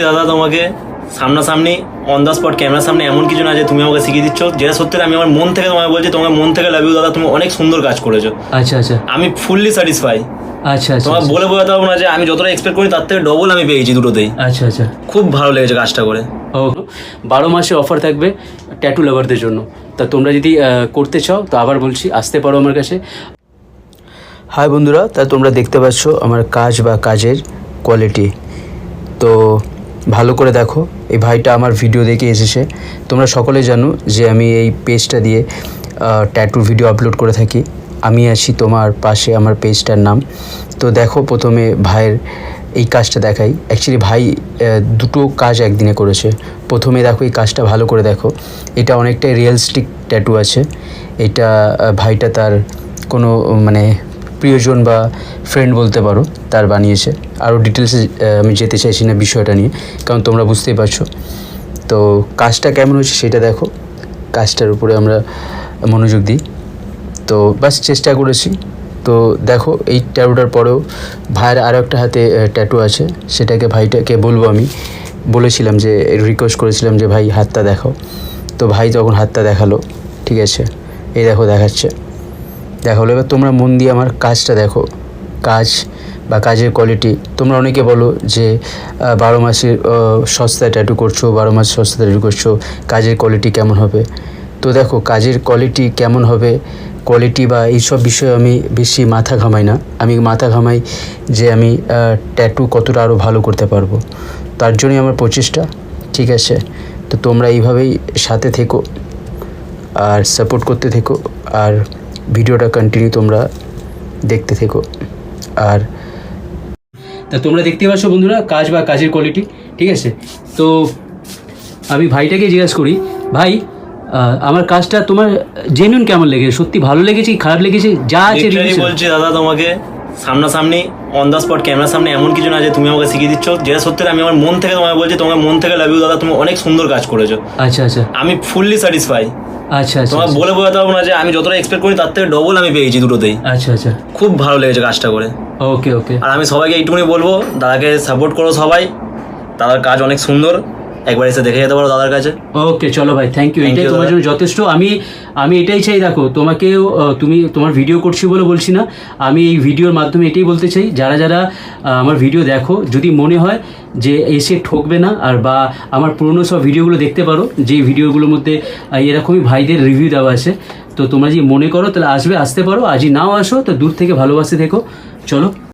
দাদা তোমাকে সামনাসামনি অন দ্য স্পট ক্যামেরার সামনে এমন কিছু না যে তুমি আমাকে শিখিয়ে দিচ্ছ, যেটা সত্যি আমি আমার মন থেকে তোমাকে বলছি, তোমার মন থেকে লাভ ইউ দাদা, তুমি অনেক সুন্দর কাজ করেছো। আচ্ছা আচ্ছা আমি ফুললি স্যাটিসফাই। আচ্ছা আচ্ছা তোমার বলে বোঝাতে পারবো না যে আমি যতটা এক্সপেক্ট করি তার থেকে ডবল আমি পেয়েছি দুটোতেই। আচ্ছা আচ্ছা খুব ভালো লেগেছে কাজটা করে। ও 12 মাসে অফার থাকবে ট্যাটু লাভারদের জন্য। তা তোমরা যদি করতে চাও তো আবার বলছি আসতে পারো আমার কাছে। হাই বন্ধুরা, তা তোমরা দেখতে পাচ্ছ আমার কাজ বা কাজের কোয়ালিটি। তো ভালো করে দেখো, এই ভাইটা আমার ভিডিও দেখে এসেছে। তোমরা সকলে জানো যে আমি এই পেজটা দিয়ে ট্যাটুর ভিডিও আপলোড করে থাকি। আমি আছি তোমার পাশে, আমার পেজটার নাম। তো দেখো, প্রথমে ভাইয়ের এই কাজটা দেখাই। অ্যাকচুয়ালি ভাই দুটো কাজ একদিনে করেছে। প্রথমে দেখো এই কাজটা ভালো করে দেখো, এটা অনেকটাই রিয়েলিস্টিক ট্যাটু আছে। এটা ভাইটা তার কোনো মানে প্রিয়জন বা ফ্রেন্ড বলতে পারো, তার বানিয়েছে। আরও ডিটেলসে আমি যেতে চাইছি না বিষয়টা নিয়ে, কারণ তোমরা বুঝতেই পারছো। তো কাজটা কেমন হয়েছে সেটা দেখো, কাজটার উপরে আমরা মনোযোগ দিই। তো বাস চেষ্টা করেছি। তো দেখো এই ট্যাটুটার পরেও ভাইয়ের আরও একটা হাতে ট্যাটু আছে, সেটাকে ভাইটাকে বলবো। আমি বলেছিলাম যে রিকোয়েস্ট করেছিলাম যে ভাই হাতটা দেখাও। তো ভাই তখন হাতটা দেখালো, ঠিক আছে, এই দেখো দেখাচ্ছে। দেখালো। এবার তোমরা মন দিয়ে আমার কাজটা দেখো, কাজ বা কাজের কোয়ালিটি। তোমরা অনেকে বলো যে 12 মাসে সস্তায় ট্যাটু করছো, 12 মাস সস্তায় ট্যাটু করছো, কাজের কোয়ালিটি কেমন হবে। তো দেখো কাজের কোয়ালিটি কেমন হবে, কোয়ালিটি বা এইসব বিষয়ে আমি বেশি মাথা ঘামাই না। আমি মাথা ঘামাই যে আমি ট্যাটু কতটা আরও ভালো করতে পারবো, তার জন্যই আমার প্রচেষ্টা, ঠিক আছে। তো তোমরা এইভাবেই সাথে থেকো আর সাপোর্ট করতে থেকো, আর ভিডিওটা কন্টিনিউ তোমরা দেখতে থেকো। আর তা তোমরা দেখতে পাচ্ছ বন্ধুরা কাজ বা কাজের কোয়ালিটি, ঠিক আছে। তো আমি ভাইটাকে জিজ্ঞাসা করি, ভাই আমার কাজটা তোমার জেনুইন কেমন লেগেছে? সত্যি ভালো লেগেছে কি খারাপ লেগেছে? যা আছে বলছি দাদা তোমাকে সামনাসামনি অন দ্য স্পট ক্যামেরার সামনে এমন কিছু না যে তুমি আমাকে শিখিয়ে দিচ্ছ, যেটা সত্যি আমি আমার মন থেকে তোমাকে বলছি, তোমার মন থেকে লাভ ইউ দাদা, তুমি অনেক সুন্দর কাজ করেছো। আচ্ছা আচ্ছা আমি ফুললি স্যাটিসফাই। আচ্ছা আচ্ছা তোমার বলে বোঝাতে পারবো না যে আমি যতটা এক্সপেক্ট করি তার থেকে ডবল আমি পেয়েছি দুটোতেই। আচ্ছা আচ্ছা খুব ভালো লেগেছে কাজটা করে। ওকে ওকে। আর আমি সবাইকে এইটুকুনি বলবো, দাদাকে সাপোর্ট করো সবাই, দাদার কাজ অনেক সুন্দর, একবার এসে দেখে যেতে পারো দাদার কাছে। ওকে চলো ভাই, থ্যাংক ইউ। এটাই তোমার জন্য যথেষ্ট। আমি এটাই চাই, দেখো তোমাকেও তুমি তোমার ভিডিও করছি বলে বলছি না, আমি এই ভিডিওর মাধ্যমে এটাই বলতে চাই, যারা যারা আমার ভিডিও দেখো, যদি মনে হয় যে এসে ঠকবে না, আর বা আমার পুরনো সব ভিডিওগুলো দেখতে পারো, যেই ভিডিওগুলোর মধ্যে এরকমই ভাইদের রিভিউ দেওয়া আছে। তো তোমরা যদি মনে করো তাহলে আসতে পারো, আজই নাও আসো, তো দূর থেকে ভালোবাসতে থেকো। চলো।